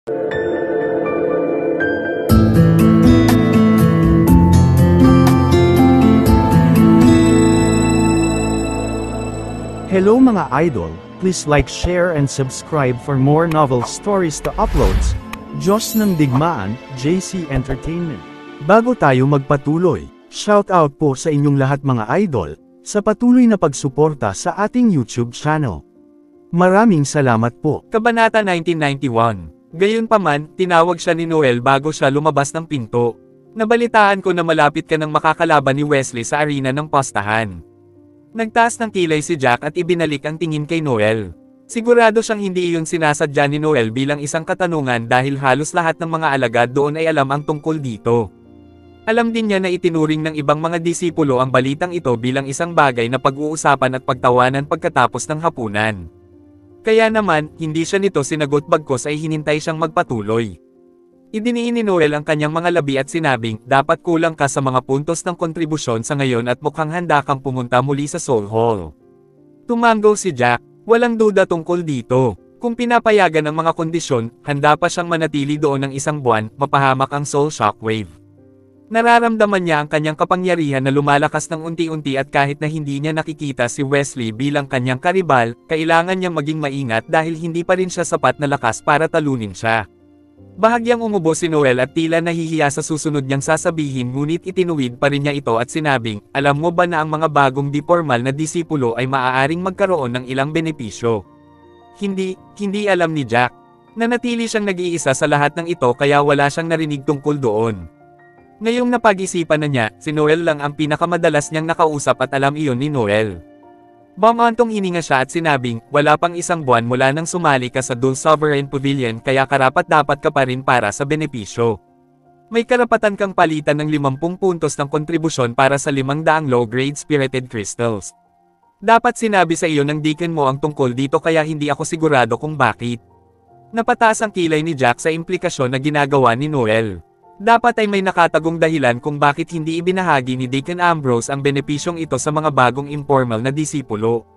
Hello mga idol, please like, share and subscribe for more novel stories to uploads. Diyos ng Digmaan, JC Entertainment. Bago tayo magpatuloy, shoutout po sa inyong lahat mga idol, sa patuloy na pagsuporta sa ating YouTube channel. Maraming salamat po. Kabanata 1991. Gayunpaman, tinawag siya ni Noel bago siya lumabas ng pinto. Nabalitaan ko na malapit ka nang makakalaban ni Wesley sa arena ng postahan. Nagtaas ng kilay si Jack at ibinalik ang tingin kay Noel. Sigurado siyang hindi iyon sinasadya ni Noel bilang isang katanungan dahil halos lahat ng mga alagad doon ay alam ang tungkol dito. Alam din niya na itinuring ng ibang mga disipulo ang balitang ito bilang isang bagay na pag-uusapan at pagtawanan pagkatapos ng hapunan. Kaya naman, hindi siya nito sinagot bagkos ay hinintay siyang magpatuloy. Idiniin ni Noel ang kanyang mga labi at sinabing, dapat kulang ka sa mga puntos ng kontribusyon sa ngayon at mukhang handa kang pumunta muli sa Soul Hall. Tumango si Jack, walang duda tungkol dito. Kung pinapayagan ang mga kondisyon, handa pa siyang manatili doon ng isang buwan, mapahamak ang Soul Shockwave. Nararamdaman niya ang kanyang kapangyarihan na lumalakas ng unti-unti at kahit na hindi niya nakikita si Wesley bilang kanyang karibal, kailangan niyang maging maingat dahil hindi pa rin siya sapat na lakas para talunin siya. Bahagyang umubo si Noel at tila nahihiya sa susunod niyang sasabihin ngunit itinuwid pa rin niya ito at sinabing, alam mo ba na ang mga bagong di-formal na disipulo ay maaaring magkaroon ng ilang benepisyo? Hindi alam ni Jack. Nanatili siyang nag-iisa sa lahat ng ito kaya wala siyang narinig tungkol doon. Ngayong napag-isipan na niya, si Noel lang ang pinakamadalas niyang nakausap at alam iyon ni Noel. Bumantong hininga siya at sinabing, wala pang isang buwan mula nang sumali ka sa Dul Sovereign Pavilion kaya karapat-dapat ka pa rin para sa benepisyo. May karapatan kang palitan ng 50 puntos ng kontribusyon para sa 500 low-grade spirited crystals. Dapat sinabi sa iyo ng deacon mo ang tungkol dito kaya hindi ako sigurado kung bakit. Napataas ang kilay ni Jack sa implikasyon na ginagawa ni Noel. Dapat ay may nakatagong dahilan kung bakit hindi ibinahagi ni Deacon Ambrose ang benepisyong ito sa mga bagong informal na disipulo.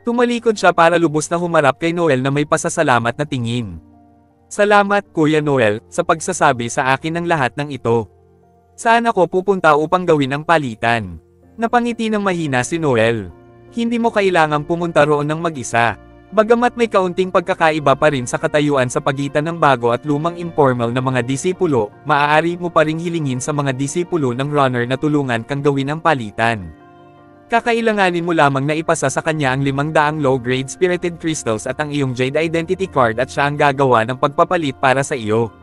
Tumalikod siya para lubos na humarap kay Noel na may pasasalamat na tingin. Salamat, Kuya Noel, sa pagsasabi sa akin ng lahat ng ito. Saan ako pupunta upang gawin ang palitan? Napangiti ng mahina si Noel. Hindi mo kailangang pumunta roon ng mag-isa. Bagamat may kaunting pagkakaiba pa rin sa katayuan sa pagitan ng bago at lumang informal na mga disipulo, maaari mo pa ring hilingin sa mga disipulo ng runner na tulungan kang gawin ang palitan. Kakailanganin mo lamang na ipasa sa kanya ang 500 low-grade spirited crystals at ang iyong Jade Identity Card at siya ang gagawa ng pagpapalit para sa iyo.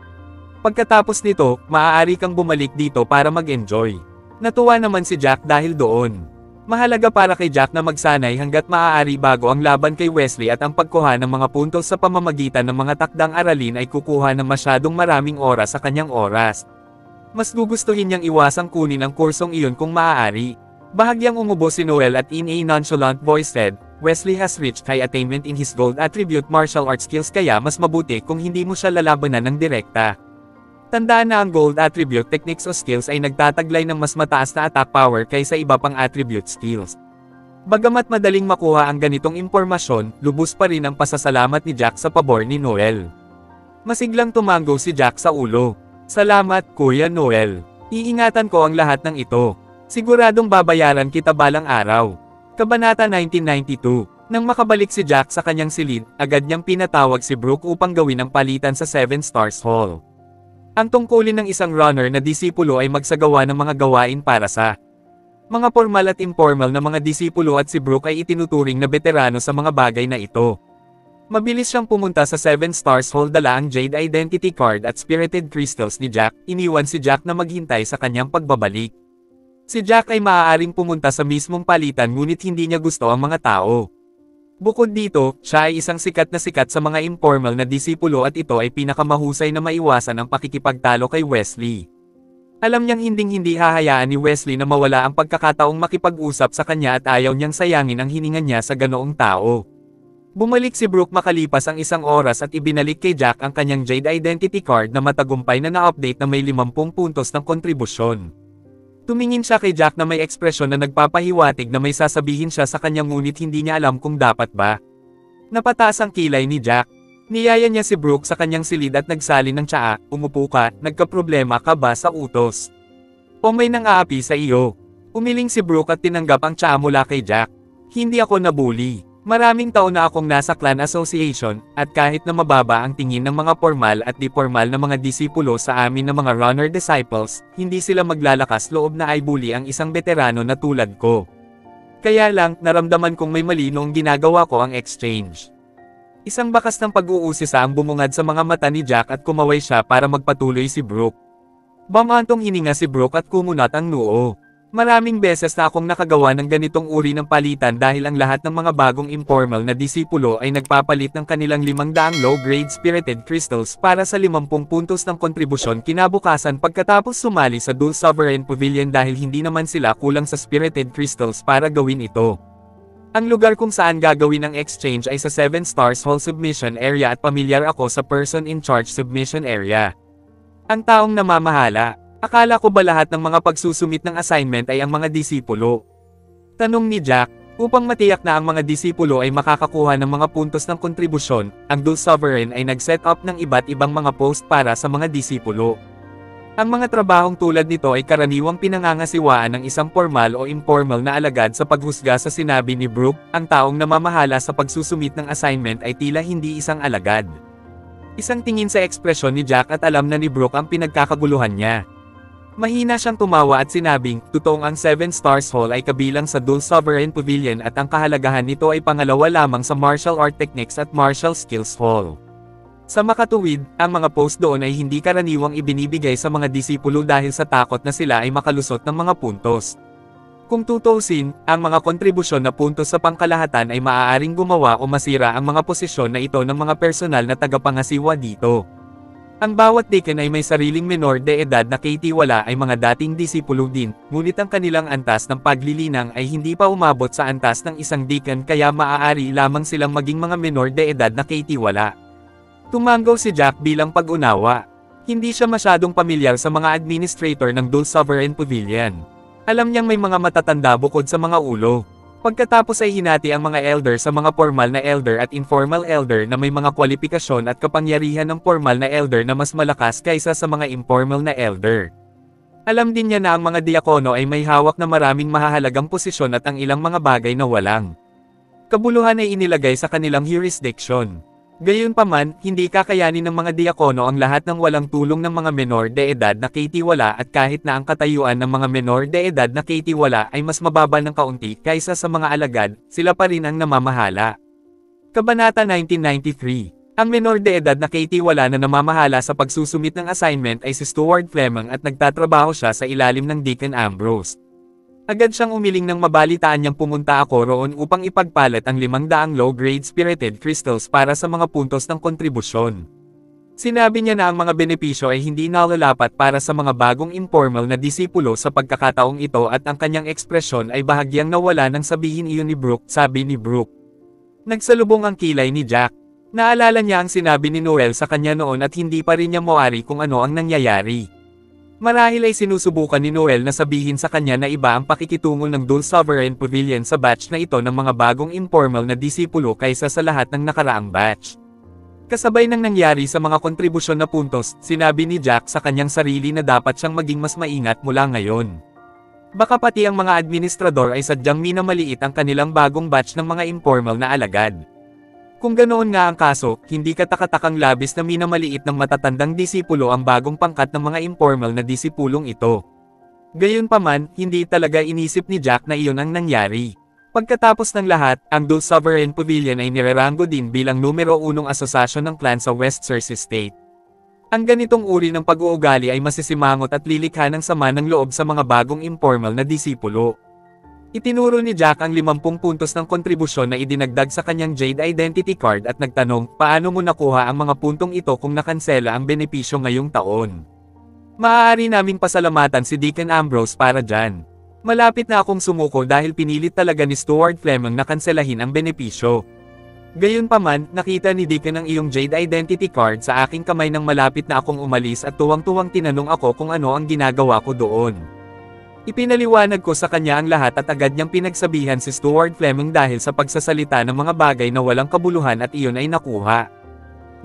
Pagkatapos nito, maaari kang bumalik dito para mag-enjoy. Natuwa naman si Jack dahil doon. Mahalaga para kay Jack na magsanay hanggat maaari bago ang laban kay Wesley at ang pagkuha ng mga puntos sa pamamagitan ng mga takdang aralin ay kukuha ng masyadong maraming oras sa kanyang oras. Mas gugustuhin niyang iwasang kunin ang kursong iyon kung maaari. Bahagyang umubo si Noel at in a nonchalant voice said, Wesley has reached high attainment in his gold attribute martial arts skills kaya mas mabuti kung hindi mo siya lalabanan ng direkta. Tandaan na ang gold attribute techniques o skills ay nagtataglay ng mas mataas na attack power kaysa iba pang attribute skills. Bagamat madaling makuha ang ganitong impormasyon, lubos pa rin ang pasasalamat ni Jack sa pabor ni Noel. Masiglang tumango si Jack sa ulo. Salamat, Kuya Noel. Iingatan ko ang lahat ng ito. Siguradong babayaran kita balang araw. Kabanata 1992. Nang makabalik si Jack sa kanyang silid, agad niyang pinatawag si Brooke upang gawin ang palitan sa 7 Stars Hall. Ang tungkulin ng isang runner na disipulo ay magsagawa ng mga gawain para sa mga formal at informal na mga disipulo at si Brooke ay itinuturing na veterano sa mga bagay na ito. Mabilis siyang pumunta sa 7 Stars Hall dala ang Jade Identity Card at Spirited Crystals ni Jack, iniwan si Jack na maghintay sa kanyang pagbabalik. Si Jack ay maaaring pumunta sa mismong palitan ngunit hindi niya gusto ang mga tao. Bukod dito, siya ay isang sikat sa mga informal na disipulo at ito ay pinakamahusay na maiwasan ang pakikipagtalo kay Wesley. Alam niyang hindi hahayaan ni Wesley na mawala ang pagkakataong makipag-usap sa kanya at ayaw niyang sayangin ang hininga niya sa ganoong tao. Bumalik si Brooke makalipas ang isang oras at ibinalik kay Jack ang kanyang Jade Identity Card na matagumpay na na-update na may 50 puntos ng kontribusyon. Tumingin siya kay Jack na may ekspresyon na nagpapahiwatig na may sasabihin siya sa kanya ngunit hindi niya alam kung dapat ba. Napataas ang kilay ni Jack. Niyaya niya si Brooke sa kanyang silid at nagsali ng tsaa, umupo ka, nagkaproblema ka ba sa utos? O may nang-aapi sa iyo? Umiling si Brooke at tinanggap ang tsaa mula kay Jack. Hindi ako nabully. Maraming taon na akong nasa clan association, at kahit na mababa ang tingin ng mga formal at di-formal na mga disipulo sa amin ng mga runner disciples, hindi sila maglalakas loob na ay bully ang isang veterano na tulad ko. Kaya lang, naramdaman kong may mali noong ginagawa ko ang exchange. Isang bakas ng pag-uusisa ang bumungad sa mga mata ni Jack at kumaway siya para magpatuloy si Brooke. Bamantong hininga si Brooke at kumunat ang noo. Maraming beses na akong nakagawa ng ganitong uri ng palitan dahil ang lahat ng mga bagong informal na disipulo ay nagpapalit ng kanilang 500 low-grade spirited crystals para sa 50 puntos ng kontribusyon kinabukasan pagkatapos sumali sa Dul Sovereign Pavilion dahil hindi naman sila kulang sa spirited crystals para gawin ito. Ang lugar kung saan gagawin ang exchange ay sa 7 Stars Hall Submission Area at pamilyar ako sa Person in Charge Submission Area. Ang taong namamahala. Akala ko ba lahat ng mga pagsusumit ng assignment ay ang mga disipulo? Tanong ni Jack, upang matiyak na ang mga disipulo ay makakakuha ng mga puntos ng kontribusyon, ang Dul Sovereign ay nag-set up ng iba't ibang mga post para sa mga disipulo. Ang mga trabahong tulad nito ay karaniwang pinangangasiwaan ng isang formal o informal na alagad sa paghusga sa sinabi ni Brooke, ang taong namamahala sa pagsusumit ng assignment ay tila hindi isang alagad. Isang tingin sa ekspresyon ni Jack at alam na ni Brooke ang pinagkakaguluhan niya. Mahina siyang tumawa at sinabing, totoong ang 7 Stars Hall ay kabilang sa Dul Sovereign Pavilion at ang kahalagahan nito ay pangalawa lamang sa Martial Art Techniques at Martial Skills Hall. Sa makatuwid, ang mga post doon ay hindi karaniwang ibinibigay sa mga disipulo dahil sa takot na sila ay makalusot ng mga puntos. Kung tutuusin, ang mga kontribusyon na puntos sa pangkalahatan ay maaaring gumawa o masira ang mga posisyon na ito ng mga personal na tagapangasiwa dito. Ang bawat deacon ay may sariling menor de edad na kaitiwala ay mga dating disipulo din, ngunit ang kanilang antas ng paglilinang ay hindi pa umabot sa antas ng isang deacon kaya maaari lamang silang maging mga menor de edad na kaitiwala. Tumanggaw si Jack bilang pag-unawa. Hindi siya masyadong pamilyar sa mga administrator ng Dul Sovereign Pavilion. Alam niyang may mga matatanda bukod sa mga ulo. Pagkatapos ay hinati ang mga elder sa mga formal na elder at informal elder na may mga kwalifikasyon at kapangyarihan ng formal na elder na mas malakas kaysa sa mga informal na elder. Alam din niya na ang mga diakono ay may hawak na maraming mahahalagang posisyon at ang ilang mga bagay na walang kabuluhan ay inilagay sa kanilang jurisdiction. Gayunpaman, hindi kakayanin ng mga diakono ang lahat ng walang tulong ng mga menor de edad na kaitiwala at kahit na ang katayuan ng mga menor de edad na kaitiwala ay mas mababa ng kaunti kaysa sa mga alagad, sila pa rin ang namamahala. Kabanata 1993. Ang menor de edad na kaitiwala na namamahala sa pagsusumit ng assignment ay si Stuart Fleming at nagtatrabaho siya sa ilalim ng Deacon Ambrose. Agad siyang umiling nang mabalitaan niyang pumunta ako roon upang ipagpalit ang 500 low-grade spirited crystals para sa mga puntos ng kontribusyon. Sinabi niya na ang mga benepisyo ay hindi nalalapat para sa mga bagong informal na disipulo sa pagkakataong ito at ang kanyang ekspresyon ay bahagyang nawala nang sabihin iyon ni Brooke, sabi ni Brooke. Nagsalubong ang kilay ni Jack. Naalala niya ang sinabi ni Noel sa kanya noon at hindi pa rin niya mawari kung ano ang nangyayari. Marahil ay sinusubukan ni Noel na sabihin sa kanya na iba ang pakikitungo ng Dul Sovereign Pavilion sa batch na ito ng mga bagong informal na disipulo kaysa sa lahat ng nakaraang batch. Kasabay ng nangyari sa mga kontribusyon na puntos, sinabi ni Jack sa kanyang sarili na dapat siyang maging mas maingat mula ngayon. Baka pati ang mga administrador ay sadyang minamaliit ang kanilang bagong batch ng mga informal na alagad. Kung ganoon nga ang kaso, hindi katakatakang labis na minamaliit ng matatandang disipulo ang bagong pangkat ng mga informal na disipulong ito. Gayunpaman, hindi talaga inisip ni Jack na iyon ang nangyari. Pagkatapos ng lahat, ang Dul Sovereign Pavilion ay nirerango din bilang numero 1 asosasyon ng clan sa West Circe State. Ang ganitong uri ng pag-uugali ay masisimangot at lilikha ng sama ng loob sa mga bagong informal na disipulo. Itinuro ni Jack ang 50 puntos ng kontribusyon na idinagdag sa kanyang Jade Identity Card at nagtanong, paano mo nakuha ang mga puntong ito kung nakansela ang benepisyo ngayong taon? Maaari naming pasalamatan si Deacon Ambrose para dyan. Malapit na akong sumuko dahil pinilit talaga ni Stuart Fleming na kanselahin ang benepisyo. Gayunpaman, nakita ni Deacon ang iyong Jade Identity Card sa aking kamay nang malapit na akong umalis at tuwang-tuwang tinanong ako kung ano ang ginagawa ko doon. Ipinaliwanag ko sa kanya ang lahat at agad niyang pinagsabihan si Stuart Fleming dahil sa pagsasalita ng mga bagay na walang kabuluhan at iyon ay nakuha.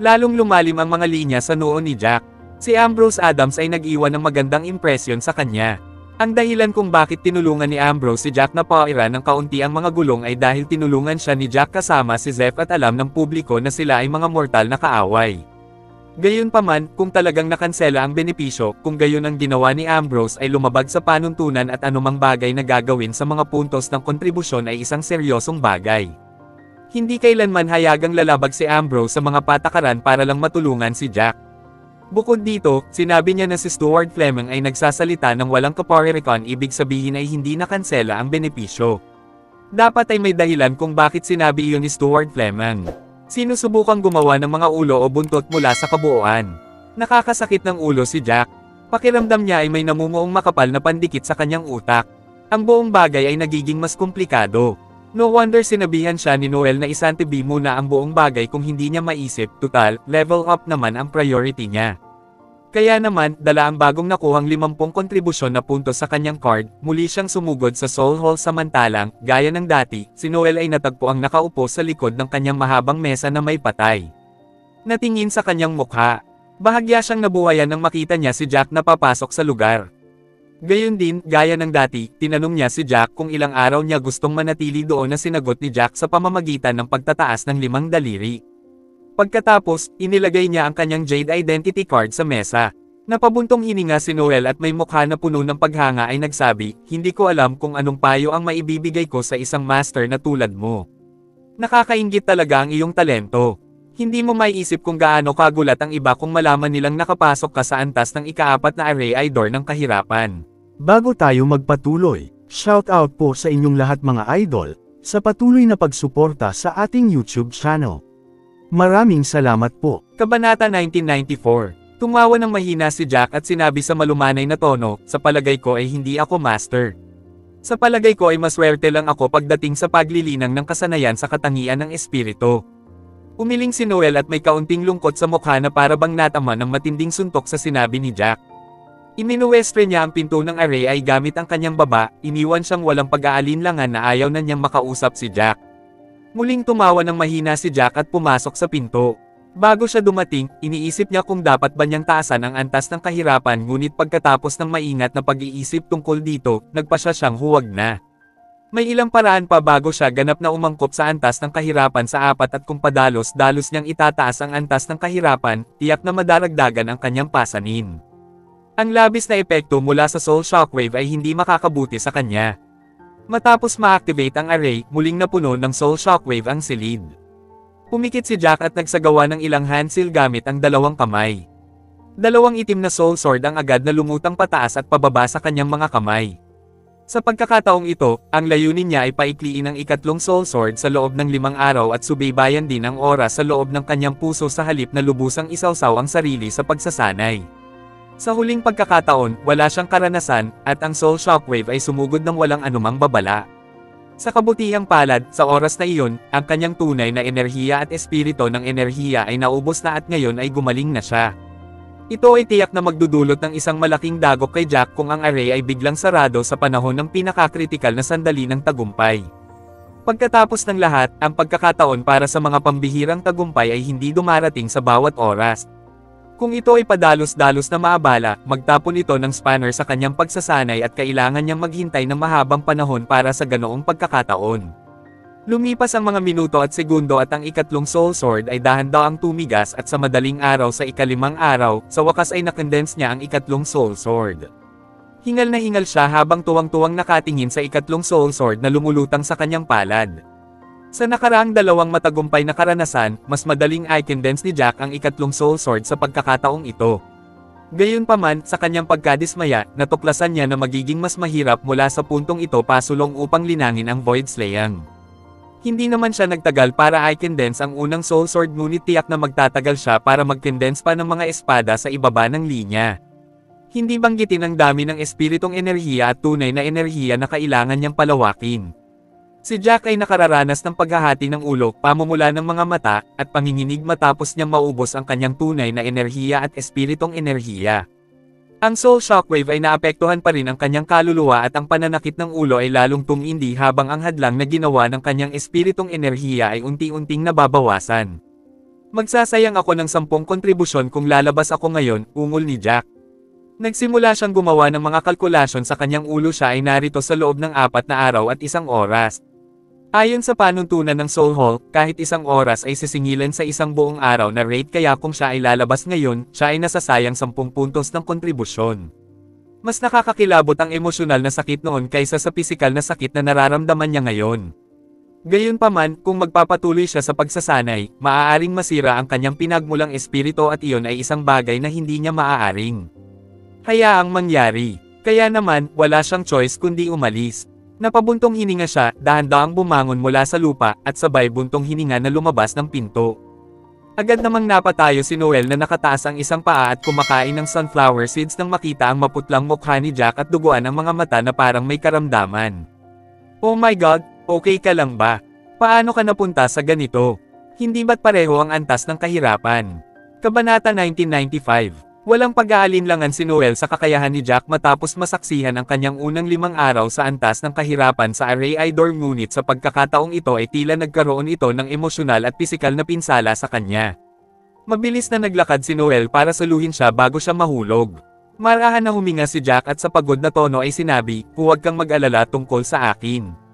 Lalong lumalim ang mga linya sa noo ni Jack. Si Ambrose Adams ay nag-iwan ng magandang impresyon sa kanya. Ang dahilan kung bakit tinulungan ni Ambrose si Jack na paira ng kaunti ang mga gulong ay dahil tinulungan siya ni Jack kasama si Zeph at alam ng publiko na sila ay mga mortal na kaaway. Gayunpaman, kung talagang nakansela ang benepisyo, kung gayon ang ginawa ni Ambrose ay lumabag sa panuntunan at anumang bagay na gagawin sa mga puntos ng kontribusyon ay isang seryosong bagay. Hindi kailanman hayagang lalabag si Ambrose sa mga patakaran para lang matulungan si Jack. Bukod dito, sinabi niya na si Stuart Fleming ay nagsasalita ng walang kaparirikon, ibig sabihin ay hindi nakansela ang benepisyo. Dapat ay may dahilan kung bakit sinabi iyon ni Stuart Fleming. Sinusubukang gumawa ng mga ulo o buntot mula sa kabuuan. Nakakasakit ng ulo si Jack. Pakiramdam niya ay may namumuong makapal na pandikit sa kanyang utak. Ang buong bagay ay nagiging mas komplikado. No wonder sinabihan siya ni Noel na isantabi muna ang buong bagay kung hindi niya maisip, tutal, level up naman ang priority niya. Kaya naman, dala ang bagong nakuhang 50 kontribusyon na puntos sa kanyang card, muli siyang sumugod sa Soul Hall samantalang, gaya ng dati, si Noel ay natagpo ang nakaupo sa likod ng kanyang mahabang mesa na may patay. Natingin sa kanyang mukha. Bahagya siyang nabuhayan nang makita niya si Jack na papasok sa lugar. Gayon din, gaya ng dati, tinanong niya si Jack kung ilang araw niya gustong manatili doon na sinagot ni Jack sa pamamagitan ng pagtataas ng 5 daliri. Pagkatapos, inilagay niya ang kanyang Jade Identity card sa mesa. Napabuntong hininga si Noel at may mukha na puno ng paghanga ay nagsabi, "Hindi ko alam kung anong payo ang maibibigay ko sa isang master na tulad mo. Nakakainggit talaga ang iyong talento. Hindi mo maiisip kung gaano kagulat ang iba kung malaman nilang nakapasok ka sa antas ng ika-4 na array door ng kahirapan." Bago tayo magpatuloy, shoutout po sa inyong lahat mga idol, sa patuloy na pagsuporta sa ating YouTube channel. Maraming salamat po. Kabanata 1994. Tumawa ng mahina si Jack at sinabi sa malumanay na tono, "Sa palagay ko ay hindi ako master. Sa palagay ko ay maswerte lang ako pagdating sa paglilinang ng kasanayan sa katangian ng espiritu." Umiling si Noel at may kaunting lungkot sa mukha na para bang natama ng matinding suntok sa sinabi ni Jack. Iminuwestre niya ang pinto ng array ay gamit ang kanyang baba, iniwan siyang walang pag-aalinlangan na ayaw na niyang makausap si Jack. Muling tumawa ng mahina si Jack at pumasok sa pinto. Bago siya dumating, iniisip niya kung dapat ba niyang taasan ang antas ng kahirapan, ngunit pagkatapos ng maingat na pag-iisip tungkol dito, nagpasya siyang huwag na. May ilang paraan pa bago siya ganap na umangkop sa antas ng kahirapan sa 4 at kung padalos-dalos niyang itataas ang antas ng kahirapan, tiyak na madaragdagan ang kanyang pasanin. Ang labis na epekto mula sa Soul Shockwave ay hindi makakabuti sa kanya. Matapos ma-activate ang array, muling napuno ng Soul Shockwave ang silid. Pumikit si Jack at nagsagawa ng ilang hand seal gamit ang 2 kamay. 2 itim na Soul Sword ang agad na lumutang pataas at pababa sa kanyang mga kamay. Sa pagkakataong ito, ang layunin niya ay paikliin ang ikatlong Soul Sword sa loob ng 5 araw at subaybayan din ang oras sa loob ng kanyang puso sa halip na lubusang isawsaw ang sarili sa pagsasanay. Sa huling pagkakataon, wala siyang karanasan, at ang Soul Shockwave ay sumugod ng walang anumang babala. Sa kabutihang palad, sa oras na iyon, ang kanyang tunay na enerhiya at espiritu ng enerhiya ay naubos na at ngayon ay gumaling na siya. Ito ay tiyak na magdudulot ng isang malaking dagok kay Jack kung ang array ay biglang sarado sa panahon ng pinakakritikal na sandali ng tagumpay. Pagkatapos ng lahat, ang pagkakataon para sa mga pambihirang tagumpay ay hindi dumarating sa bawat oras. Kung ito ay padalos-dalos na maabala, magtapon ito ng spanner sa kanyang pagsasanay at kailangan niyang maghintay ng mahabang panahon para sa ganoong pagkakataon. Lumipas ang mga minuto at segundo at ang ikatlong Soul Sword ay dahan-dahang tumigas at sa madaling araw sa ika-5 araw, sa wakas ay nakondense niya ang ikatlong Soul Sword. Hingal na hingal siya habang tuwang-tuwang nakatingin sa ikatlong Soul Sword na lumulutang sa kanyang palad. Sa nakaraang 2 matagumpay na karanasan, mas madaling i-condense ni Jack ang ikatlong Soul Sword sa pagkakataong ito. Gayunpaman, sa kanyang pagkadismaya, natuklasan niya na magiging mas mahirap mula sa puntong ito pasulong upang linangin ang Void Slayang. Hindi naman siya nagtagal para i-condense ang unang Soul Sword, ngunit tiyak na magtatagal siya para mag-condense pa ng mga espada sa ibaba ng linya. Hindi banggitin ang dami ng espiritong enerhiya at tunay na enerhiya na kailangan niyang palawakin. Si Jack ay nakararanas ng paghahati ng ulo, pamumula ng mga mata, at panginginig matapos niyang maubos ang kanyang tunay na enerhiya at espiritong enerhiya. Ang Soul Shockwave ay naapektuhan pa rin ang kanyang kaluluwa at ang pananakit ng ulo ay lalong tumindi habang ang hadlang na ginawa ng kanyang espiritong enerhiya ay unti-unting nababawasan. Magsasayang ako ng 10 kontribusyon kung lalabas ako ngayon, ungol ni Jack. Nagsimula siyang gumawa ng mga kalkulasyon sa kanyang ulo. Siya ay narito sa loob ng 4 na araw at 1 oras. Ayon sa panuntunan ng Soul Hall, kahit 1 oras ay sisingilan sa isang buong araw na rate, kaya kung siya ay lalabas ngayon, siya ay nasasayang 10 puntos ng kontribusyon. Mas nakakakilabot ang emosyonal na sakit noon kaysa sa pisikal na sakit na nararamdaman niya ngayon. Gayunpaman, kung magpapatuloy siya sa pagsasanay, maaaring masira ang kanyang pinagmulang espiritu at iyon ay isang bagay na hindi niya maaaring hayaang mangyari. Kaya naman, wala siyang choice kundi umalis. Napabuntong hininga siya, dahan-dahang bumangon mula sa lupa, at sabay buntong hininga na lumabas ng pinto. Agad namang napatayo si Noel na nakataas ang isang paa at kumakain ng sunflower seeds nang makita ang maputlang mukha ni Jack at duguan ang mga mata na parang may karamdaman. Oh my God! Okay ka lang ba? Paano ka napunta sa ganito? Hindi ba't pareho ang antas ng kahirapan? Kabanata 1995. Walang pag-aalinlangan si Noel sa kakayahan ni Jack matapos masaksihan ang kanyang unang 5 araw sa antas ng kahirapan sa Areidor, ngunit sa pagkakataong ito ay tila nagkaroon ito ng emosyonal at pisikal na pinsala sa kanya. Mabilis na naglakad si Noel para saluhin siya bago siya mahulog. Marahan na huminga si Jack at sa pagod na tono ay sinabi, "Huwag kang mag-alala tungkol sa akin.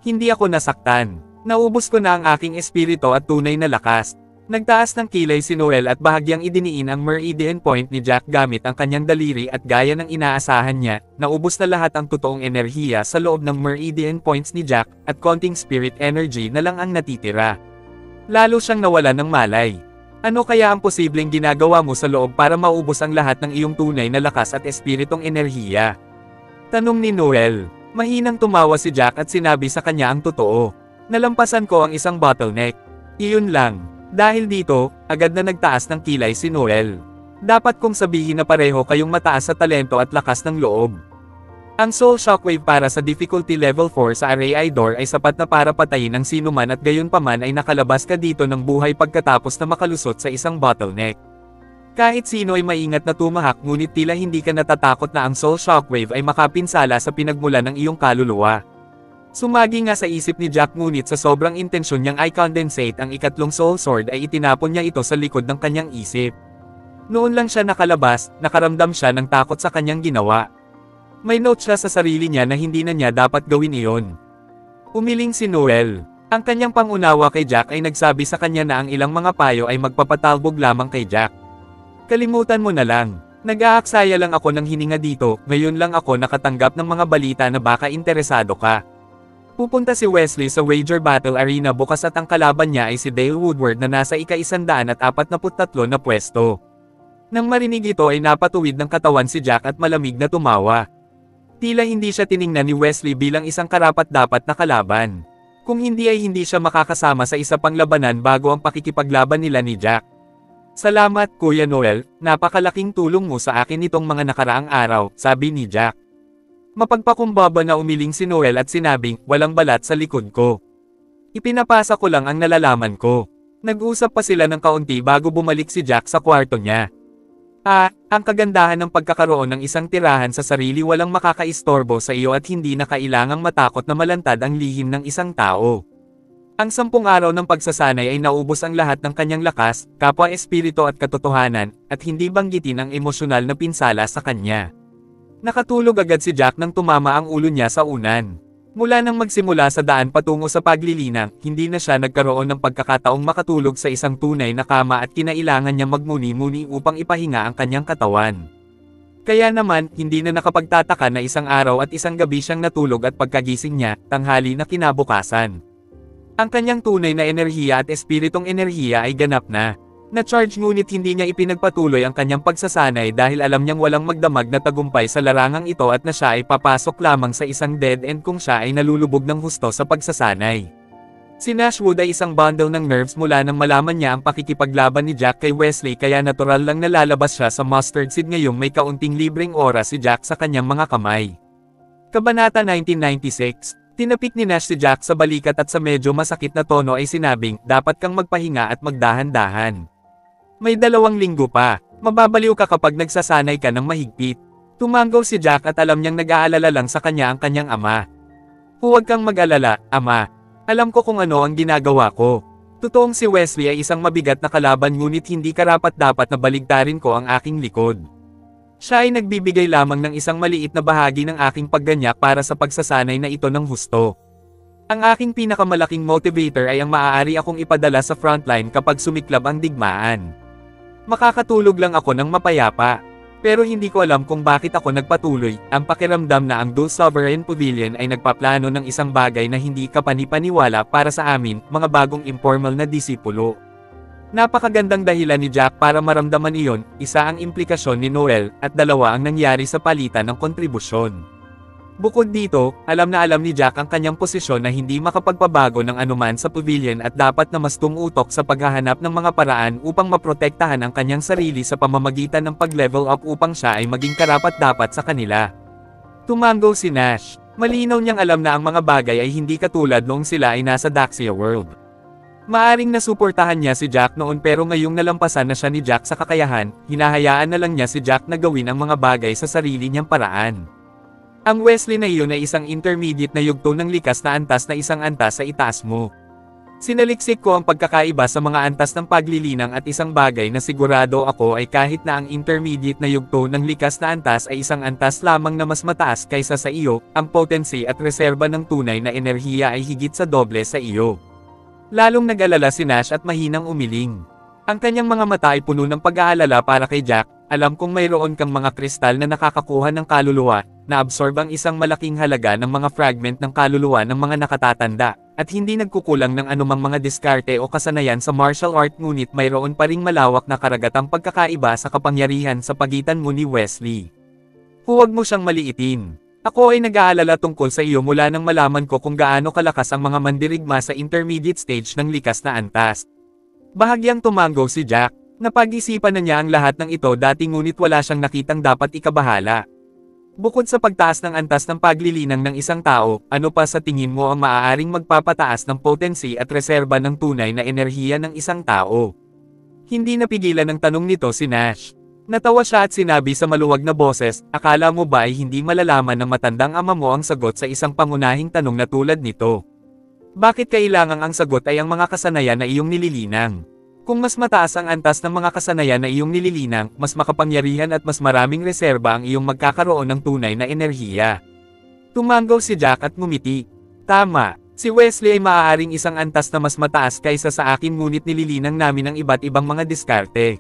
Hindi ako nasaktan. Naubos ko na ang aking espiritu at tunay na lakas." Nagtaas ng kilay si Noel at bahagyang idiniin ang meridian point ni Jack gamit ang kanyang daliri at gaya ng inaasahan niya, naubos na lahat ang totoong enerhiya sa loob ng meridian points ni Jack, at konting spirit energy na lang ang natitira. Lalo siyang nawalan ng malay. Ano kaya ang posibleng ginagawa mo sa loob para maubos ang lahat ng iyong tunay na lakas at espiritong enerhiya? Tanong ni Noel. Mahinang tumawa si Jack at sinabi sa kanya ang totoo. Nalampasan ko ang isang bottleneck. Iyon lang. Dahil dito, agad na nagtaas ng kilay si Noel. Dapat kong sabihin na pareho kayong mataas sa talento at lakas ng loob. Ang Soul Shockwave para sa Difficulty Level 4 sa Areidor ay sapat na para patayin ang sinuman, at gayunpaman ay nakalabas ka dito ng buhay pagkatapos na makalusot sa isang bottleneck. Kahit sino ay maingat na tumahak, ngunit tila hindi ka natatakot na ang Soul Shockwave ay makapinsala sa pinagmulan ng iyong kaluluwa. Sumagi nga sa isip ni Jack, ngunit sa sobrang intensyon niyang i-condensate ang ikatlong Soul Sword ay itinapon niya ito sa likod ng kanyang isip. Noon lang siya nakalabas, nakaramdam siya ng takot sa kanyang ginawa. May note siya sa sarili niya na hindi na niya dapat gawin iyon. Umiling si Noel. Ang kanyang pangunawa kay Jack ay nagsabi sa kanya na ang ilang mga payo ay magpapatalbog lamang kay Jack. Kalimutan mo na lang. Nag-aaksaya lang ako ng hininga dito, ngayon lang ako nakatanggap ng mga balita na baka interesado ka. Pupunta si Wesley sa Wager Battle Arena bukas at ang kalaban niya ay si Dale Woodward na nasa ika-143 na pwesto. Nang marinig ito ay napatuwid ng katawan si Jack at malamig na tumawa. Tila hindi siya tiningnan ni Wesley bilang isang karapat-dapat na kalaban. Kung hindi ay hindi siya makakasama sa isa pang labanan bago ang pakikipaglaban nila ni Jack. Salamat, Kuya Noel, napakalaking tulong mo sa akin nitong mga nakaraang araw, sabi ni Jack. Mapagpakumbaba na umiling si Noel at sinabing, walang balat sa likod ko. Ipinapasa ko lang ang nalalaman ko. Nag-usap pa sila ng kaunti bago bumalik si Jack sa kwarto niya. Ang kagandahan ng pagkakaroon ng isang tirahan sa sarili, walang makakaistorbo sa iyo at hindi na kailangang matakot na malantad ang lihim ng isang tao. Ang 10 araw ng pagsasanay ay naubos ang lahat ng kanyang lakas, kapwa espiritu at katotohanan, at hindi banggitin ang emosyonal na pinsala sa kanya. Nakatulog agad si Jack nang tumama ang ulo niya sa unan. Mula nang magsimula sa daan patungo sa paglilinang, hindi na siya nagkaroon ng pagkakataong makatulog sa isang tunay na kama at kinailangan niya magmuni-muni upang ipahinga ang kanyang katawan. Kaya naman, hindi na nakapagtataka na isang araw at isang gabi siyang natulog at pagkagising niya, tanghali na kinabukasan. Ang kanyang tunay na enerhiya at espiritong enerhiya ay ganap na. Na-charge, ngunit hindi niya ipinagpatuloy ang kanyang pagsasanay dahil alam niyang walang magdamag na tagumpay sa larangang ito at na siya ay papasok lamang sa isang dead end kung siya ay nalulubog ng husto sa pagsasanay. Si Nashwood ay isang bundle ng nerves mula nang malaman niya ang pakikipaglaban ni Jack kay Wesley, kaya natural lang nalalabas siya sa mustard seed ngayong may kaunting libreng oras si Jack sa kanyang mga kamay. Kabanata 1996. Tinapik ni Nash si Jack sa balikat at sa medyo masakit na tono ay sinabing, dapat kang magpahinga at magdahan-dahan. May 2 linggo pa, mababaliw ka kapag nagsasanay ka ng mahigpit. Tumanggaw si Jack at alam niyang nag-aalala lang sa kanya ang kanyang ama. Huwag kang mag-alala, ama. Alam ko kung ano ang ginagawa ko. Totoong si Wesley ay isang mabigat na kalaban ngunit hindi karapat-dapat na baligtarin ko ang aking likod. Siya ay nagbibigay lamang ng isang maliit na bahagi ng aking pagganyak para sa pagsasanay na ito ng husto. Ang aking pinakamalaking motivator ay ang maaari akong ipadala sa frontline kapag sumiklab ang digmaan. Makakatulog lang ako ng mapayapa. Pero hindi ko alam kung bakit ako nagpatuloy. Ang pakiramdam na ang Dulce Sovereign Pavilion ay nagpaplano ng isang bagay na hindi kapanipaniwala para sa amin, mga bagong informal na disipulo. Napakagandang dahilan ni Jack para maramdaman iyon, isa ang implikasyon ni Noel, at dalawa ang nangyari sa palitan ng kontribusyon. Bukod dito, alam na alam ni Jack ang kanyang posisyon na hindi makapagpabago ng anuman sa pavilion at dapat na mas tumutok sa paghahanap ng mga paraan upang maprotektahan ang kanyang sarili sa pamamagitan ng pag-level up upang siya ay maging karapat-dapat sa kanila. Tumango si Nash. Malinaw niyang alam na ang mga bagay ay hindi katulad noong sila ay nasa Daxia World. Maaring nasuportahan niya si Jack noon pero ngayong nalampasan na siya ni Jack sa kakayahan, hinahayaan na lang niya si Jack na gawin ang mga bagay sa sarili niyang paraan. Ang Wesley na iyon ay isang intermediate na yugto ng likas na antas na isang antas sa itaas mo. Sinaliksik ko ang pagkakaiba sa mga antas ng paglilinang at isang bagay na sigurado ako ay kahit na ang intermediate na yugto ng likas na antas ay isang antas lamang na mas mataas kaysa sa iyo, ang potency at reserba ng tunay na enerhiya ay higit sa doble sa iyo. Lalong nag-alala si Nash at mahinang umiling. Ang kanyang mga mata ay puno ng pag-aalala para kay Jack. Alam kong mayroon kang mga kristal na nakakakuha ng kaluluwa, na-absorb ang isang malaking halaga ng mga fragment ng kaluluwa ng mga nakatatanda, at hindi nagkukulang ng anumang mga diskarte o kasanayan sa martial art ngunit mayroon pa ring malawak na karagatang pagkakaiba sa kapangyarihan sa pagitan mo ni Wesley. Huwag mo siyang maliitin. Ako ay nag-aalala tungkol sa iyo mula nang malaman ko kung gaano kalakas ang mga mandirigma sa intermediate stage ng likas na antas. Bahagyang tumango si Jack. Napag-isipan na niya ang lahat ng ito dati ngunit wala siyang nakitang dapat ikabahala. Bukod sa pagtaas ng antas ng paglilinang ng isang tao, ano pa sa tingin mo ang maaaring magpapataas ng potency at reserba ng tunay na enerhiya ng isang tao? Hindi napigilan ng tanong nito si Nash. Natawa siya at sinabi sa maluwag na boses, akala mo ba ay hindi malalaman ng matandang ama mo ang sagot sa isang pangunahing tanong na tulad nito? Bakit kailangang ang sagot ay ang mga kasanayan na iyong nililinang? Kung mas mataas ang antas ng mga kasanayan na iyong nililinang, mas makapangyarihan at mas maraming reserba ang iyong magkakaroon ng tunay na enerhiya. Tumango si Jack at ngumiti. Tama, si Wesley ay maaaring isang antas na mas mataas kaysa sa akin ngunit nililinang namin ang iba't ibang mga diskarte.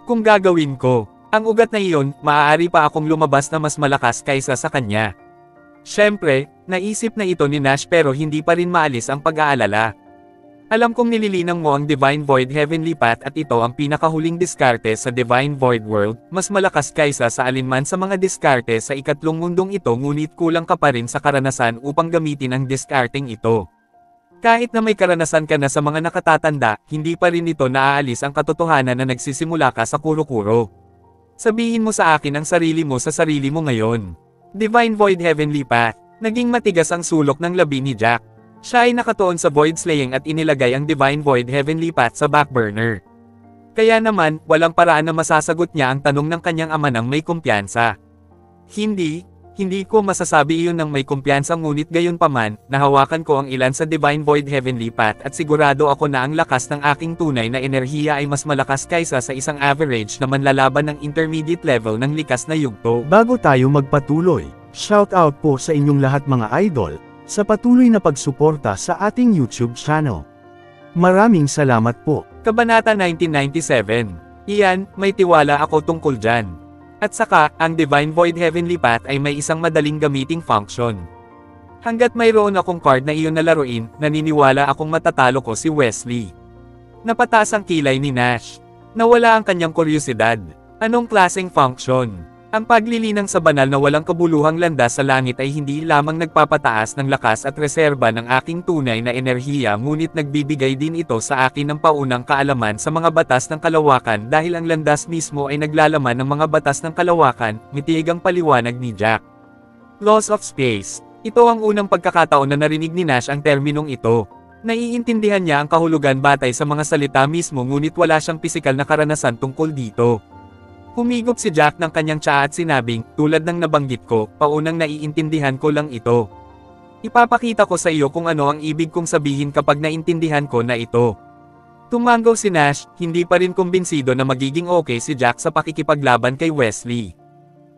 Kung gagawin ko, ang ugat na iyon, maaari pa akong lumabas na mas malakas kaysa sa kanya. Siyempre, naisip na ito ni Nash pero hindi pa rin maalis ang pag-aalala. Alam kong nililinang mo ang Divine Void Heavenly Path at ito ang pinakahuling diskarte sa Divine Void World, mas malakas kaysa sa alinman sa mga diskarte sa ikatlong mundong ito ngunit kulang ka pa rin sa karanasan upang gamitin ang diskarteng ito. Kahit na may karanasan ka na sa mga nakatatanda, hindi pa rin ito naaalis ang katotohanan na nagsisimula ka sa kuro-kuro. Sabihin mo sa akin ang sarili mo sa sarili mo ngayon. Divine Void Heavenly Path. Naging matigas ang sulok ng labi ni Jack. Siya ay nakatuon sa Void Slaying at inilagay ang Divine Void Heavenly Path sa back burner. Kaya naman, walang paraan na masasagot niya ang tanong ng kanyang ama ng may kumpiyansa. Hindi ko masasabi iyon ng may kumpiyansa ngunit gayunpaman, nahawakan ko ang ilan sa Divine Void Heavenly Path at sigurado ako na ang lakas ng aking tunay na enerhiya ay mas malakas kaysa sa isang average na manlalaban ng intermediate level ng likas na yugto. Bago tayo magpatuloy, shoutout po sa inyong lahat mga idol, sa patuloy na pagsuporta sa ating YouTube channel. Maraming salamat po. Kabanata 1997. Iyan, may tiwala ako tungkol dyan. At saka, ang Divine Void Heavenly Path ay may isang madaling gamiting function. Hanggat mayroon akong card na iyon na laruin, naniniwala akong matatalo ko si Wesley. Napataas ang kilay ni Nash. Nawala ang kanyang kuryosidad. Anong klaseng function? Ang paglilinang sa banal na walang kabuluhang landas sa langit ay hindi lamang nagpapataas ng lakas at reserba ng aking tunay na enerhiya ngunit nagbibigay din ito sa akin ng paunang kaalaman sa mga batas ng kalawakan dahil ang landas mismo ay naglalaman ng mga batas ng kalawakan, mitigang paliwanag ni Jack. Laws of Space. Ito ang unang pagkakataon na narinig ni Nash ang terminong ito. Naiintindihan niya ang kahulugan batay sa mga salita mismo ngunit wala siyang pisikal na karanasan tungkol dito. Humigop si Jack ng kanyang tsaa at sinabing, tulad ng nabanggit ko, paunang naiintindihan ko lang ito. Ipapakita ko sa iyo kung ano ang ibig kong sabihin kapag naintindihan ko na ito. Tumango si Nash, hindi pa rin kumbinsido na magiging okay si Jack sa pakikipaglaban kay Wesley.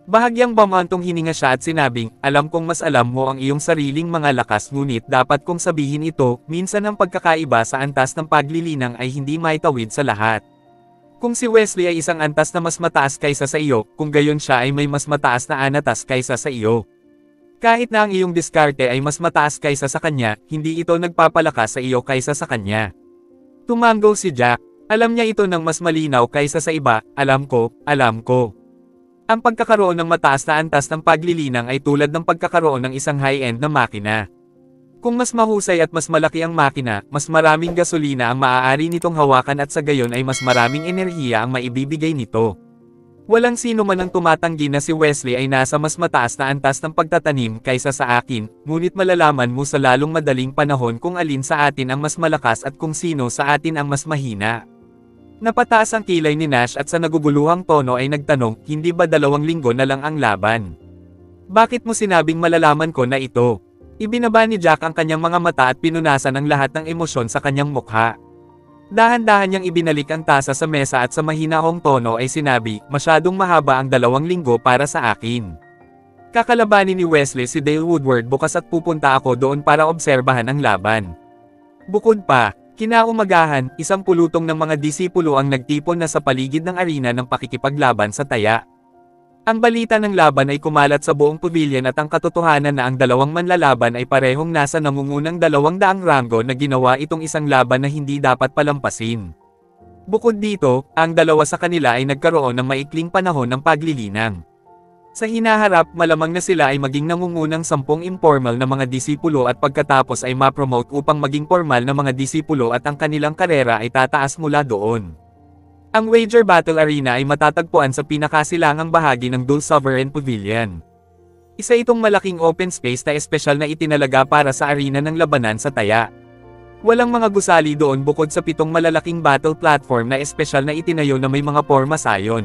Bahagyang bamantong hininga siya at sinabing, alam kong mas alam mo ang iyong sariling mga lakas ngunit dapat kong sabihin ito, minsan ang pagkakaiba sa antas ng paglilinang ay hindi maitawid sa lahat. Kung si Wesley ay isang antas na mas mataas kaysa sa iyo, kung gayon siya ay may mas mataas na anatas kaysa sa iyo. Kahit na ang iyong diskarte ay mas mataas kaysa sa kanya, hindi ito nagpapalakas sa iyo kaysa sa kanya. Tumango si Jack. Alam niya ito ng mas malinaw kaysa sa iba, alam ko. Ang pagkakaroon ng mataas na antas ng paglilinang ay tulad ng pagkakaroon ng isang high-end na makina. Kung mas mahusay at mas malaki ang makina, mas maraming gasolina ang maaari nitong hawakan at sa gayon ay mas maraming enerhiya ang maibibigay nito. Walang sino man ang tumatanggi na si Wesley ay nasa mas mataas na antas ng pagtatanim kaysa sa akin, ngunit malalaman mo sa lalong madaling panahon kung alin sa atin ang mas malakas at kung sino sa atin ang mas mahina. Napataas ang kilay ni Nash at sa naguguluhang tono ay nagtanong, hindi ba 2 linggo na lang ang laban? Bakit mo sinabing malalaman ko na ito? Ibinaba ni Jack ang kanyang mga mata at pinunasan ang lahat ng emosyon sa kanyang mukha. Dahan-dahan niyang ibinalik ang tasa sa mesa at sa mahinahong tono ay sinabi, masyadong mahaba ang 2 linggo para sa akin. Kakalabanin ni Wesley si Dale Woodward bukas at pupunta ako doon para obserbahan ang laban. Bukod pa, kinaumagahan, isang pulutong ng mga disipulo ang nagtipon na sa paligid ng arena ng pakikipaglaban sa taya. Ang balita ng laban ay kumalat sa buong pavilion at ang katotohanan na ang 2 manlalaban ay parehong nasa nangungunang 200 rango na ginawa itong isang laban na hindi dapat palampasin. Bukod dito, ang 2 sa kanila ay nagkaroon ng maikling panahon ng paglilinang. Sa hinaharap, malamang na sila ay maging nangungunang 10 informal na mga disipulo at pagkatapos ay ma-promote upang maging formal na mga disipulo at ang kanilang karera ay tataas mula doon. Ang Wager Battle Arena ay matatagpuan sa pinakasilangang bahagi ng Dul Sovereign Pavilion. Isa itong malaking open space na espesyal na itinalaga para sa arena ng labanan sa taya. Walang mga gusali doon bukod sa 7 malalaking battle platform na espesyal na itinayo na may mga porma sayon.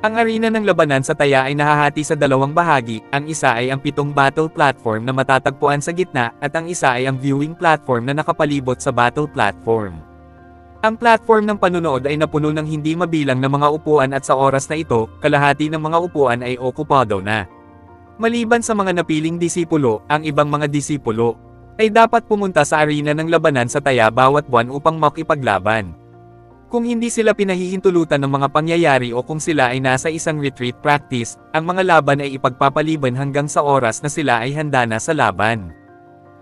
Ang arena ng labanan sa taya ay nahahati sa 2 bahagi, ang isa ay ang 7 battle platform na matatagpuan sa gitna, at ang isa ay ang viewing platform na nakapalibot sa battle platform. Ang platform ng panunood ay napuno ng hindi mabilang na mga upuan at sa oras na ito, kalahati ng mga upuan ay okupado na. Maliban sa mga napiling disipulo, ang ibang mga disipulo ay dapat pumunta sa arena ng labanan sa taya bawat buwan upang makipaglaban. Kung hindi sila pinahihintulutan ng mga pangyayari o kung sila ay nasa isang retreat practice, ang mga laban ay ipagpapaliban hanggang sa oras na sila ay handa na sa laban.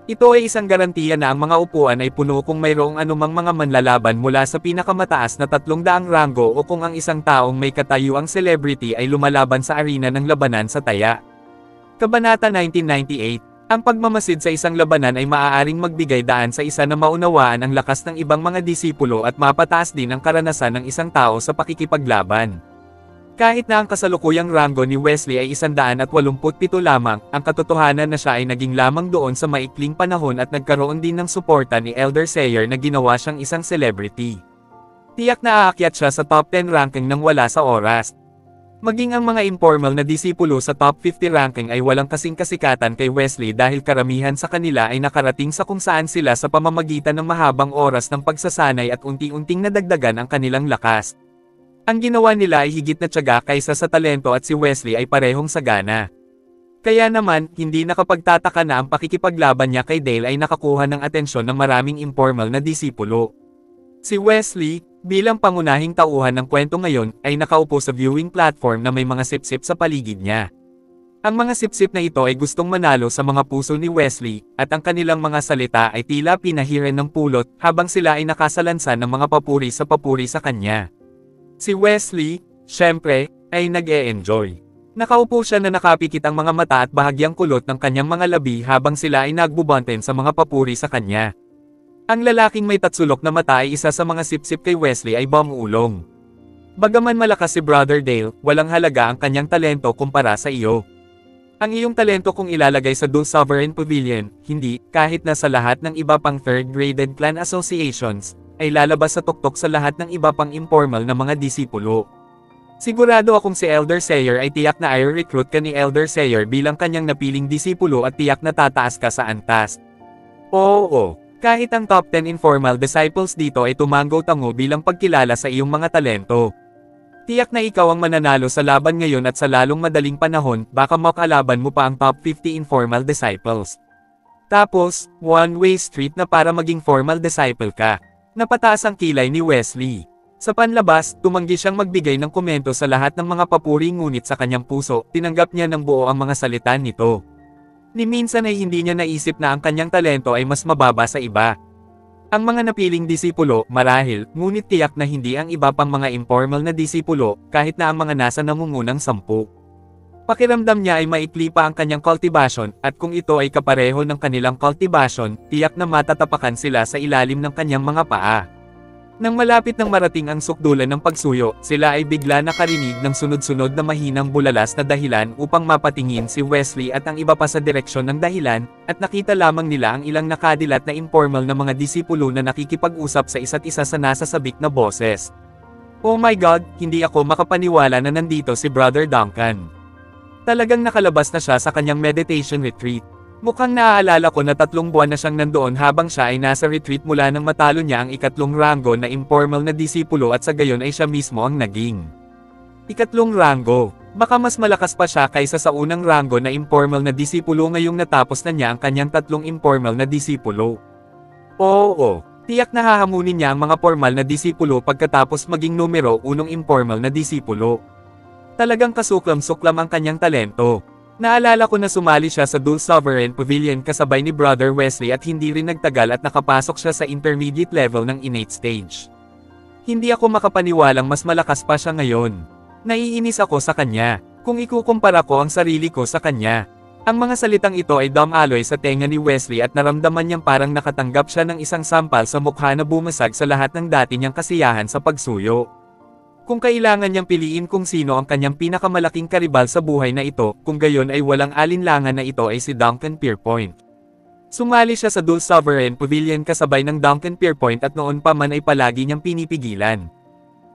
Ito ay isang garantiya na ang mga upuan ay puno kung mayroong anumang mga manlalaban mula sa pinakamataas na 300 rango o kung ang isang taong may katayuang celebrity ay lumalaban sa arena ng labanan sa taya. Kabanata 1998. Ang pagmamasid sa isang labanan ay maaaring magbigay daan sa isa na maunawaan ang lakas ng ibang mga disipulo at mapataas din ang karanasan ng isang tao sa pakikipaglaban. Kahit na ang kasalukuyang rango ni Wesley ay 187 lamang, ang katotohanan na siya ay naging lamang doon sa maikling panahon at nagkaroon din ng suporta ni Elder Sayer na ginawa siyang isang celebrity. Tiyak na aakyat siya sa top 10 ranking nang wala sa oras. Maging ang mga informal na disipulo sa top 50 ranking ay walang kasing kasikatan kay Wesley dahil karamihan sa kanila ay nakarating sa kung saan sila sa pamamagitan ng mahabang oras ng pagsasanay at unti-unting nadagdagan ang kanilang lakas. Ang ginawa nila ay higit na tiyaga kaysa sa talento at si Wesley ay parehong sagana. Kaya naman, hindi nakapagtataka na ang pakikipaglaban niya kay Dale ay nakakuha ng atensyon ng maraming informal na disipulo. Si Wesley, bilang pangunahing tauhan ng kwento ngayon, ay nakaupo sa viewing platform na may mga sip-sip sa paligid niya. Ang mga sip-sip na ito ay gustong manalo sa mga puso ni Wesley, at ang kanilang mga salita ay tila pinahiran ng pulot habang sila ay nakasalansan ng mga papuri sa kanya. Si Wesley, syempre, ay nag-e-enjoy. Nakaupo siya na nakapikit ang mga mata at bahagyang kulot ng kanyang mga labi habang sila ay nagbubunten sa mga papuri sa kanya. Ang lalaking may tatsulok na mata ay isa sa mga sip-sip kay Wesley ay Bamulong. Bagaman malakas si Brother Dale, walang halaga ang kanyang talento kumpara sa iyo. Ang iyong talento kung ilalagay sa Dul Sovereign Pavilion, hindi, kahit na sa lahat ng iba pang third-graded clan associations, ay lalabas sa tuktok sa lahat ng iba pang informal na mga disipulo. Sigurado akong si Elder Sayer ay tiyak na i-recruit ka ni Elder Sayer bilang kanyang napiling disipulo at tiyak na tataas ka sa antas. Oo. Kahit ang top 10 informal disciples dito ay tumanggo-tango bilang pagkilala sa iyong mga talento. Tiyak na ikaw ang mananalo sa laban ngayon at sa lalong madaling panahon, baka makalaban mo pa ang top 50 informal disciples. Tapos, one-way street na para maging formal disciple ka. Napataas ang kilay ni Wesley. Sa panlabas, tumanggi siyang magbigay ng komento sa lahat ng mga papuri ngunit sa kanyang puso, tinanggap niya ng buo ang mga salita nito. Ni minsan ay hindi niya naisip na ang kanyang talento ay mas mababa sa iba. Ang mga napiling disipulo, marahil, ngunit tiyak na hindi ang iba pang mga informal na disipulo, kahit na ang mga nasa nangungunang 10. Pakiramdam niya ay maikli pa ang kanyang cultivation, at kung ito ay kapareho ng kanilang cultivation, tiyak na matatapakan sila sa ilalim ng kanyang mga paa. Nang malapit nang marating ang sukdulan ng pagsuyo, sila ay bigla nakarinig ng sunod-sunod na mahinang bulalas na dahilan upang mapatingin si Wesley at ang iba pa sa direksyon ng dahilan, at nakita lamang nila ang ilang nakadilat na informal na mga disipulo na nakikipag-usap sa isa't isa sa nasasabik na boses. Oh my God, hindi ako makapaniwala na nandito si Brother Duncan. Talagang nakalabas na siya sa kanyang meditation retreat. Mukhang naaalala ko na 3 buwan na siyang nandoon habang siya ay nasa retreat mula nang matalo niya ang 2 ranggo na informal na disipulo at sa gayon ay siya mismo ang naging 3 ranggo. Baka mas malakas pa siya kaysa sa unang ranggo na informal na disipulo ngayong natapos na niya ang kanyang 3 informal na disipulo. Oo, tiyak na hahamunin niya ang mga formal na disipulo pagkatapos maging numero 1 informal na disipulo. Talagang kasuklam-suklam ang kanyang talento. Naalala ko na sumali siya sa Dulce Sovereign Pavilion kasabay ni Brother Wesley at hindi rin nagtagal at nakapasok siya sa intermediate level ng innate stage. Hindi ako makapaniwalang mas malakas pa siya ngayon. Naiinis ako sa kanya, kung ikukumpara ko ang sarili ko sa kanya. Ang mga salitang ito ay dumaloy sa tenga ni Wesley at naramdaman niyang parang nakatanggap siya ng isang sampal sa mukha na bumasag sa lahat ng dati niyang kasiyahan sa pagsuyo. Kung kailangan niyang piliin kung sino ang kanyang pinakamalaking karibal sa buhay na ito, kung gayon ay walang alinlangan na ito ay si Duncan Pierpoint. Sumali siya sa Dulce Sovereign Pavilion kasabay ng Duncan Pierpoint at noon pa man ay palagi niyang pinipigilan.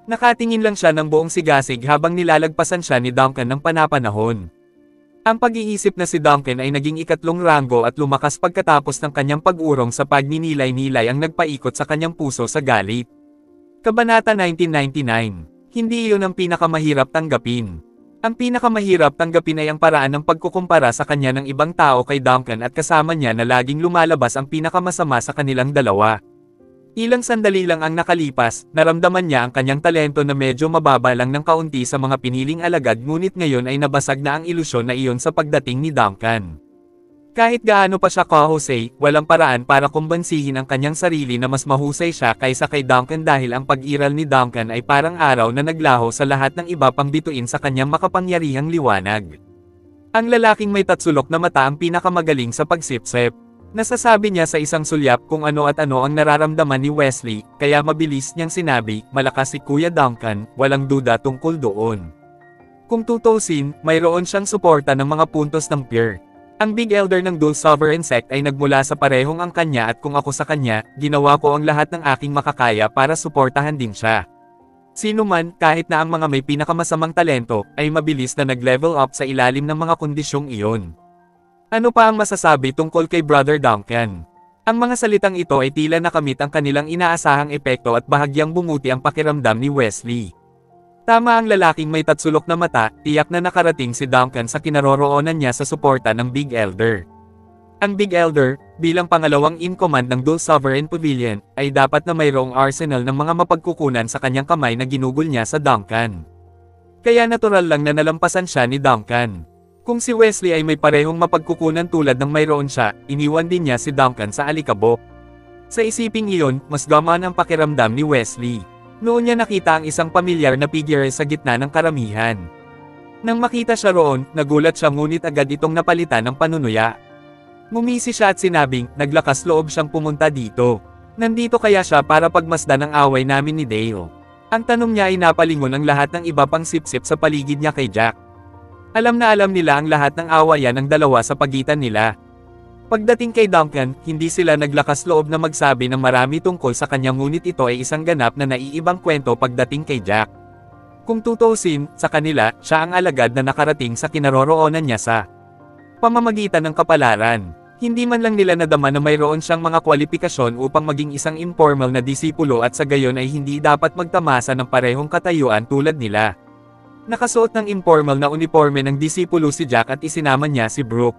Nakatingin lang siya ng buong sigasig habang nilalagpasan siya ni Duncan ng panapanahon. Ang pag-iisip na si Duncan ay naging 2 ranggo at lumakas pagkatapos ng kanyang pag-urong sa pagninilay-nilay ang nagpaikot sa kanyang puso sa galit. Kabanata 1999. Hindi iyon ang pinakamahirap tanggapin. Ang pinakamahirap tanggapin ay ang paraan ng pagkukumpara sa kanya ng ibang tao kay Duncan at kasama niya na laging lumalabas ang pinakamasama sa kanilang dalawa. Ilang sandali lang ang nakalipas, naramdaman niya ang kanyang talento na medyo mababa lang ng kaunti sa mga piniling alagad ngunit ngayon ay nabasag na ang ilusyon na iyon sa pagdating ni Duncan. Kahit gaano pa siya kahusay, walang paraan para kumbansihin ang kanyang sarili na mas mahusay siya kaysa kay Duncan dahil ang pag-iral ni Duncan ay parang araw na naglaho sa lahat ng iba pang bituin sa kanyang makapangyarihang liwanag. Ang lalaking may tatsulok na mata ang pinakamagaling sa pagsipsip. Nasasabi niya sa isang sulyap kung ano at ano ang nararamdaman ni Wesley, kaya mabilis niyang sinabi, malakas si Kuya Duncan, walang duda tungkol doon. Kung tutusin, mayroon siyang suporta ng mga puntos ng peer. Ang Big Elder ng Dulce Sovereign Sect ay nagmula sa parehong ang kanya at kung ako sa kanya, ginawa ko ang lahat ng aking makakaya para suportahan din siya. Sino man, kahit na ang mga may pinakamasamang talento, ay mabilis na nag-level up sa ilalim ng mga kondisyong iyon. Ano pa ang masasabi tungkol kay Brother Duncan? Ang mga salitang ito ay tila nakamit ang kanilang inaasahang epekto at bahagyang bumuti ang pakiramdam ni Wesley. Tama ang lalaking may tatsulok na mata, tiyak na nakarating si Duncan sa kinaroroonan niya sa suporta ng Big Elder. Ang Big Elder, bilang pangalawang in-command ng Dulce Sovereign Pavilion, ay dapat na mayroong arsenal ng mga mapagkukunan sa kanyang kamay na ginugol niya sa Duncan. Kaya natural lang na nalampasan siya ni Duncan. Kung si Wesley ay may parehong mapagkukunan tulad ng mayroon siya, iniwan din niya si Duncan sa alikabok. Sa isiping iyon, mas gamaan ang pakiramdam ni Wesley. Noon niya nakita ang isang pamilyar na figure sa gitna ng karamihan. Nang makita siya roon, nagulat siya ngunit agad itong napalitan ng panunuya. Ngumisi siya at sinabing, naglakas loob siyang pumunta dito. Nandito kaya siya para pagmasdan ang away namin ni Dale. Ang tanong niya ay napalingon ang lahat ng iba pang sipsip sa paligid niya kay Jack. Alam na alam nila ang lahat ng awayan ng dalawa sa pagitan nila. Pagdating kay Duncan, hindi sila naglakas loob na magsabi ng marami tungkol sa kanya ngunit ito ay isang ganap na naiibang kwento pagdating kay Jack. Kung tutusin, sa kanila, siya ang alagad na nakarating sa kinaroroonan niya sa pamamagitan ng kapalaran. Hindi man lang nila nadama na mayroon siyang mga kwalipikasyon upang maging isang informal na disipulo at sa gayon ay hindi dapat magtamasa ng parehong katayuan tulad nila. Nakasuot ng informal na uniforme ng disipulo si Jack at isinama niya si Brooke.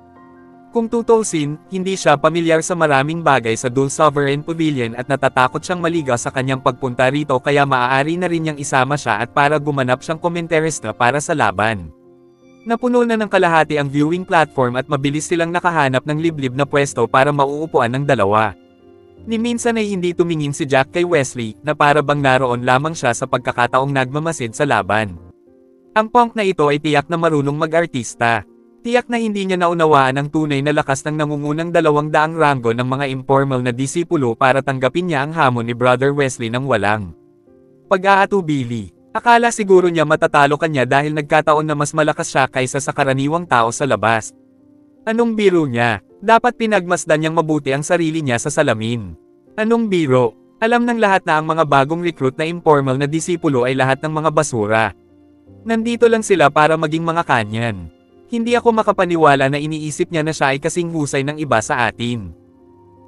Kung tutuusin, hindi siya pamilyar sa maraming bagay sa Dulce Sovereign Pavilion at natatakot siyang maligaw sa kanyang pagpunta rito kaya maaari na rin niyang isama siya at para gumanap siyang komentarista para sa laban. Napuno na ng kalahati ang viewing platform at mabilis silang nakahanap ng liblib na pwesto para mauupuan ng dalawa. Ni minsan ay hindi tumingin si Jack kay Wesley, na para bang naroon lamang siya sa pagkakataong nagmamasid sa laban. Ang punk na ito ay tiyak na marunong mag-artista. Tiyak na hindi niya naunawaan ang tunay na lakas ng nangungunang 200 ranggo ng mga informal na disipulo para tanggapin niya ang hamon ni Brother Wesley ng walang pag-aatubili. Akala siguro niya matatalo kanya dahil nagkataon na mas malakas siya kaysa sa karaniwang tao sa labas. Anong biro niya? Dapat pinagmasdan niyang mabuti ang sarili niya sa salamin. Anong biro? Alam ng lahat na ang mga bagong recruit na informal na disipulo ay lahat ng mga basura. Nandito lang sila para maging mga kanyan. Hindi ako makapaniwala na iniisip niya na siya ay kasing husay ng iba sa atin.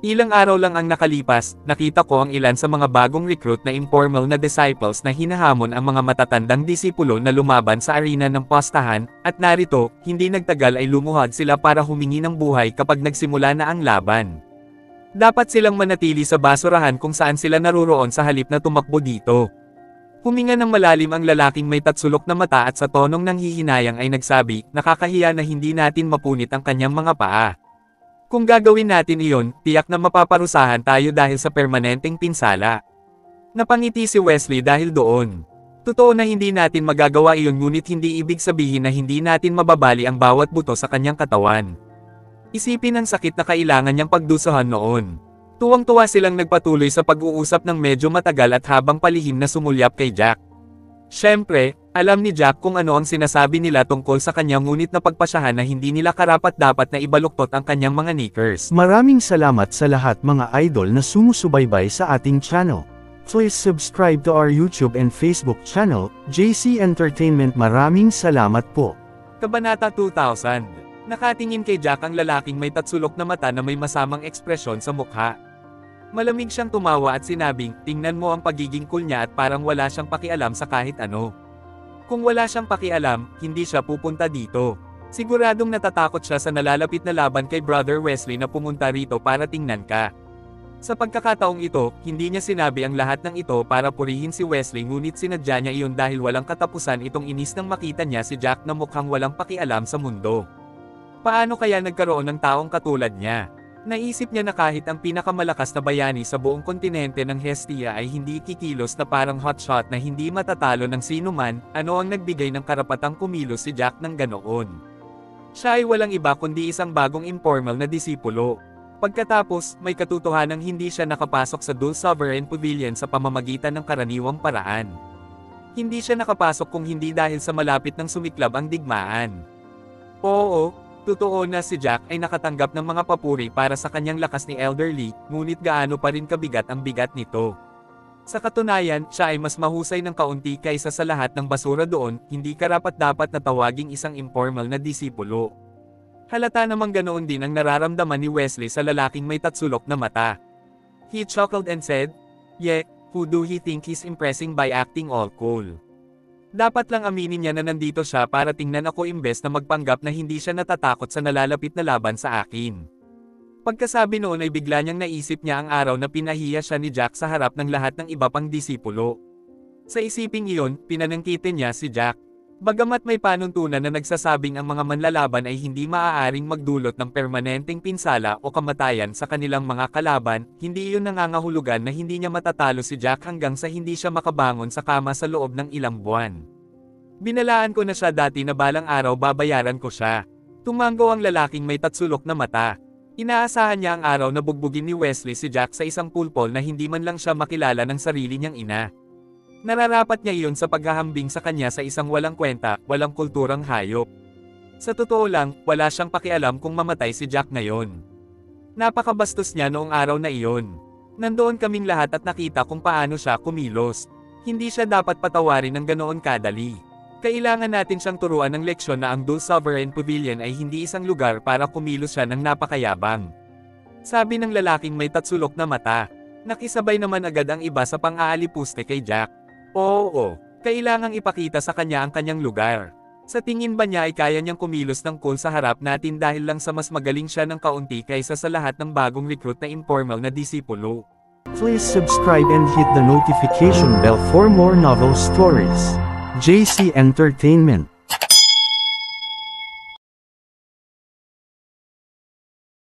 Ilang araw lang ang nakalipas, nakita ko ang ilan sa mga bagong recruit na informal na disciples na hinahamon ang mga matatandang disipulo na lumaban sa arena ng postahan, at narito, hindi nagtagal ay lumuhad sila para humingi ng buhay kapag nagsimula na ang laban. Dapat silang manatili sa basurahan kung saan sila naruroon sa halip na tumakbo dito. Huminga ng malalim ang lalaking may tatsulok na mata at sa tonong ng hihinayang ay nagsabi, nakakahiya na hindi natin mapunit ang kanyang mga paa. Kung gagawin natin iyon, tiyak na mapaparusahan tayo dahil sa permanenteng pinsala. Napangiti si Wesley dahil doon. Totoo na hindi natin magagawa iyon ngunit hindi ibig sabihin na hindi natin mababali ang bawat buto sa kanyang katawan. Isipin ang sakit na kailangan niyang pagdusahan noon. Tuwang-tuwa silang nagpatuloy sa pag-uusap ng medyo matagal at habang palihim na sumulyap kay Jack. Siyempre, alam ni Jack kung ano ang sinasabi nila tungkol sa kanya ngunit napagpasyahan na hindi nila karapat-dapat na ibaluktot ang kanyang mga knickers. Maraming salamat sa lahat mga idol na sumusubaybay sa ating channel. Please subscribe to our YouTube and Facebook channel, JC Entertainment. Maraming salamat po. Kabanata 2000. Nakatingin kay Jack ang lalaking may tatsulok na mata na may masamang ekspresyon sa mukha. Malamig siyang tumawa at sinabing, tingnan mo ang pagiging cool niya at parang wala siyang pakialam sa kahit ano. Kung wala siyang pakialam, hindi siya pupunta dito. Siguradong natatakot siya sa nalalapit na laban kay Brother Wesley na pumunta rito para tingnan ka. Sa pagkakataong ito, hindi niya sinabi ang lahat ng ito para purihin si Wesley ngunit sinadya niya iyon dahil walang katapusan itong inis nang makita niya si Jack na mukhang walang pakialam sa mundo. Paano kaya nagkaroon ng taong katulad niya? Naisip niya na kahit ang pinakamalakas na bayani sa buong kontinente ng Hestia ay hindi kikilos na parang hotshot na hindi matatalo ng sino man, ano ang nagbigay ng karapatang kumilos si Jack ng ganoon. Siya ay walang iba kundi isang bagong informal na disipulo. Pagkatapos, may katotohanang hindi siya nakapasok sa Dulce Sovereign Pavilion sa pamamagitan ng karaniwang paraan. Hindi siya nakapasok kung hindi dahil sa malapit ng sumiklab ang digmaan. Oo, totoo na si Jack ay nakatanggap ng mga papuri para sa kanyang lakas ni Elderly, ngunit gaano pa rin kabigat ang bigat nito. Sa katunayan, siya ay mas mahusay ng kaunti kaysa sa lahat ng basura doon, hindi karapat-dapat na tawaging isang informal na disipulo. Halata namang ganoon din ang nararamdaman ni Wesley sa lalaking may tatsulok na mata. He chuckled and said, "Yeah, who do he think he's impressing by acting all cool?" Dapat lang aminin niya na nandito siya para tingnan ako imbes na magpanggap na hindi siya natatakot sa nalalapit na laban sa akin. Pagkasabi noon ay bigla niyang naisip niya ang araw na pinahiya siya ni Jack sa harap ng lahat ng iba pang disipulo. Sa isiping iyon, pinanangkitin niya si Jack. Bagamat may panuntunan na nagsasabing ang mga manlalaban ay hindi maaaring magdulot ng permanenteng pinsala o kamatayan sa kanilang mga kalaban, hindi iyon nangangahulugan na hindi niya matatalo si Jack hanggang sa hindi siya makabangon sa kama sa loob ng ilang buwan. Binalaan ko na siya dati na balang araw babayaran ko siya. Tumango ang lalaking may tatsulok na mata. Inaasahan niya ang araw na bugbugin ni Wesley si Jack sa isang poolpol na hindi man lang siya makilala ng sarili niyang ina. Nararapat niya iyon sa paghahambing sa kanya sa isang walang kwenta, walang kulturang hayop. Sa totoo lang, wala siyang pakialam kung mamatay si Jack ngayon. Napakabastos niya noong araw na iyon. Nandoon kaming lahat at nakita kung paano siya kumilos. Hindi siya dapat patawarin ng ganoon kadali. Kailangan natin siyang turuan ng leksyon na ang Dulce Sovereign Pavilion ay hindi isang lugar para kumilos siya ng napakayabang. Sabi ng lalaking may tatsulok na mata. Nakisabay naman agad ang iba sa pang-aalipuste kay Jack. Oo, kailangang ipakita sa kanya ang kanyang lugar. Sa tingin ba niya ay kaya niyang kumilos ng cool sa harap natin dahil lang sa mas magaling siya ng kaunti kaysa sa lahat ng bagong recruit na informal na disipulo? Please subscribe and hit the notification bell for more novel stories. JC Entertainment.